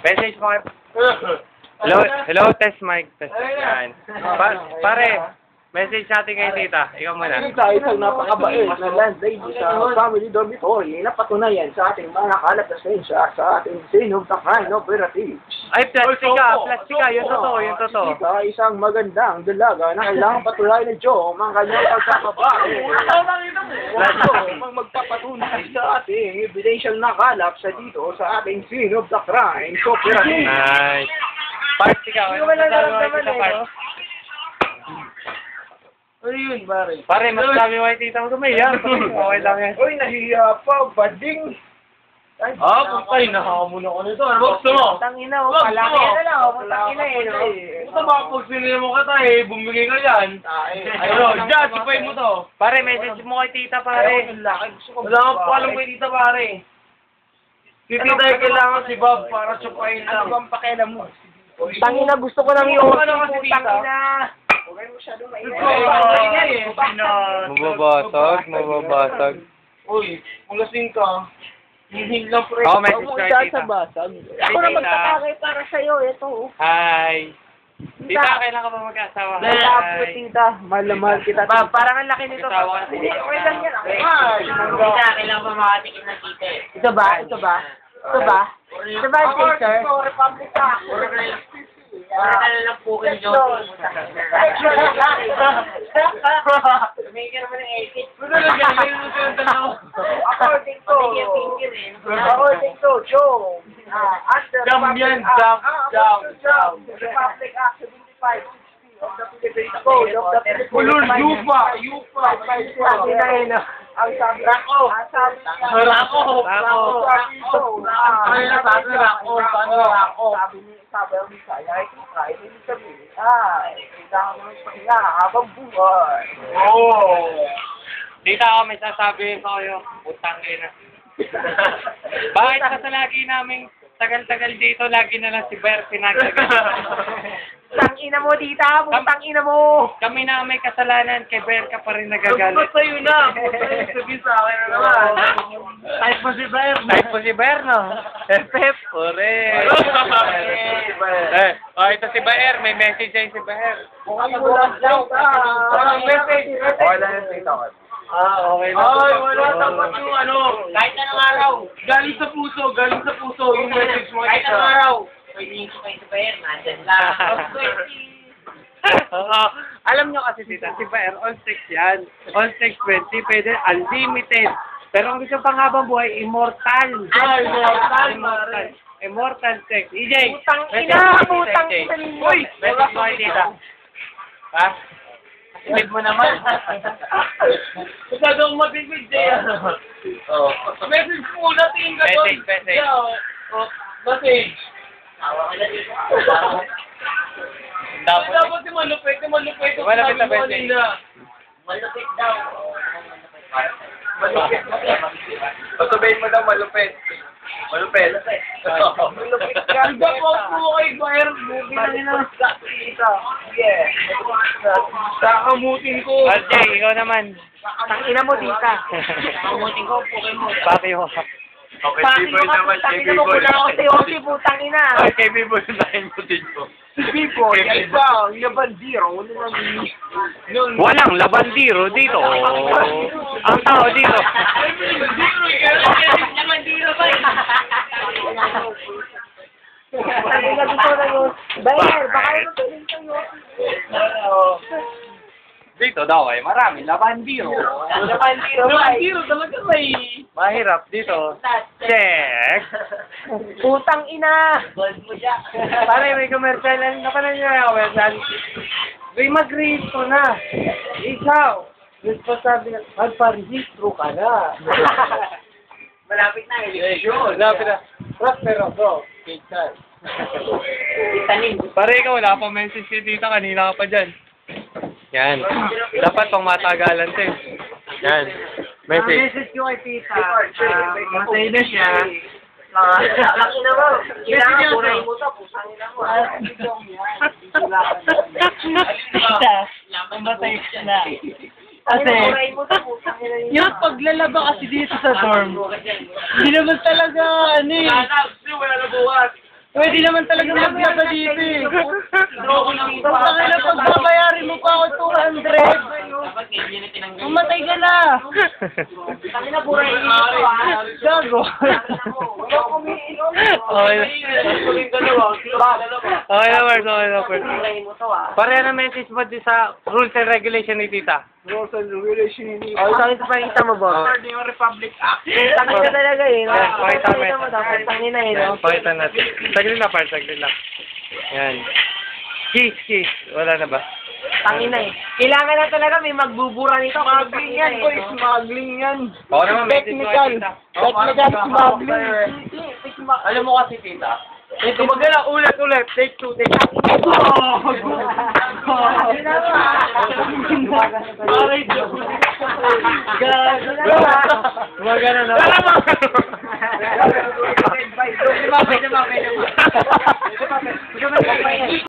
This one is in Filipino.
Message mo kayo. Hello, hello, test mic. Test. Yan. Pare, message natin kay tita. Ikaw muna. Sa isang napakabait na landlady sa family dormitory na patunayan sa ating mga kalapasensya sa ating sinong takay operative. Ay, plastika, yun totoo, yun totoo. Sa isang magandang dalaga na kailangang patuloy ni Joe ang kanyang pagkakabae. Magpapatunay sa ating ebidensyang nakalap sa dito sa ating scene of the crime operative. Nice. Parts ikaw. Ano masasabi mo kay tita, Ano yun, pare? Pare, masasabi mo kay tita mo gumayak. Okay lang yan. Uy, nahiya pa, bading! Putay, nakakamuna ko nito. Ano ba gusto mo? Tangina, o, palaki na lang, o, tangina eh, no? Ito ba, pag sinili mo ka tayo, bumigay ka yan. Ayun, dyan, sipay mo to. Pare, message mo kay tita, pare. Wala kang palang kay tita, pare. Si tita ay kailangan si Bob para supayin lang. Ano bang pakialam mo? Tangina, gusto ko lang yung tangina. Huwag mo masyadong maingay. Mababasag. Uy, kung lasing ka, hindi lang pre. Ako, message ko kay tita. Ako na magtatagay para sa'yo, ito. Hi. Tita, kailan ka ba mag-asawa? Malapit, tita. Mahal na mahal kita. Parang ang laki nito. Hindi, okay lang yan. Tita, kailangan pa makatikim ng tita eh. Ito ba? Ito ba? Ito ba? Ito ba, sir? Republic ka. Para ka na lang po kayo, Joey. May ka naman ng exit. According to Joe, Jump yan, jump. Republic Act 75 of the Philippines Code of the Philippines. Kulun, yupa. Ang sabi Rako. Rako. Ay, nasabi Rako. Paano Rako? Sabi ng Bisaya, ay kahit hindi sabihin, kailangan naman pahinga habang buhay. Oh. Tita, ako may sasabihin ko kayo. Putang ina. Bakit sa lagi naming tagal-tagal dito, lagi na lang si Ber pinagagal. Putang ina mo, tita! Putang ina mo! Kami na may kasalanan, kay Ber ka pa rin nagagalit. Ba't sa'yo na? Sabihin sa akin na naman. Type mo si Ber. Type mo si Ber, no? Pep, ore. Ito si Ber. May message sa'yo si Ber. Wala yung tita ko. Okay na. Ay, wala tapat yung ano. Kahit anong araw. Galing sa puso yung message mo. Kahit anong araw. Pwede yung supay sa bayan, nandyan lang. Alam nyo kasi tita, si Ber, on sex yan. On sex 20, pwede unlimited. Pero ang gusto pang habang buhay, immortal. Immortal sex. EJ! Putang ina! Putang ina! Uy! Message mo kay tita. Ha? Slip mo naman. Masyado akong mabibig, Jay. Message muna, tingin ka doon. Message. Message. Dapat yung malupit. Malupit na message. Malupit daw. Patubayin mo daw malupit. Malupit. Ganda po kay Bayer. Movie na nila. Yeah. Kakamutin ko. RJ, ikaw naman. Putang ina mo, tita! Kamutin ko, Pokemon. Bakit mo? Okay, B-boy naman, kay B-boy. Putang ina! Ay, kay B-boy na imutin ko. B-boy, ay ba? Yung bandiro, Walang labandiro dito. Ang tao dito. Labandiro ba eh? Sabi na gusto na yun. Bayer, baka yun ito sa'yo. Dito daw ay marami labandiro. Labandiro talaga may... Mahirap dito. Check. Putang ina! Gold mo siya. Pare, may commercial. Napanood nyo yung commercial? May mag-rehistro na. Ikaw. Gusto sabi na, magpa-rehistro ka na. Malapit na eh. Malapit na. Prospero, bro. Kate Itanin. Pare, ikaw wala pa message si tita. Kanina ka pa dyan. Yan. Dapat pang matagalan din. Yan. Message. Message ko kay tita. Masaya na siya. Laki na mo. Kailangan puray mo to. Pusang ina mo. Tita, mamatay na. Kasi, yung paglalaba kasi dito sa dorm, hindi naman talaga, ano eh. Wala na bukas. Pwede naman talaga maglaba dito eh. Bakit na pagbabayarin mo pa ako 200? Dapat ngayon yun na tinanggal. Mamatay ka na! Kami na pura yung ito ah. Gago! Okay na. Okay na, Mars. Okay na, Mars. Kulay mo to ah. Pareha na message mo din sa rules and regulation ni Tita. Rules and regulation. Oh, isang ito pa yung tama mo. Yung Republic Act. Tangin ka talaga eh. No? Pakita mo. Pakita mo dapat. Tangin na eh. No? Pakita natin. Saglit lang, Mars. Saglit lang. Yan. Kiss. Wala na ba? Tangin na eh. Kailangan na talaga may magbubura nito. Smuggling yan, boy. Smuggling yan. Oo naman, message mo kay Tita. Technical smuggling. Alam mo kasi, Tita. Ito magala, ulit. Take 2, take 2. Gumagana na. Pwede ba?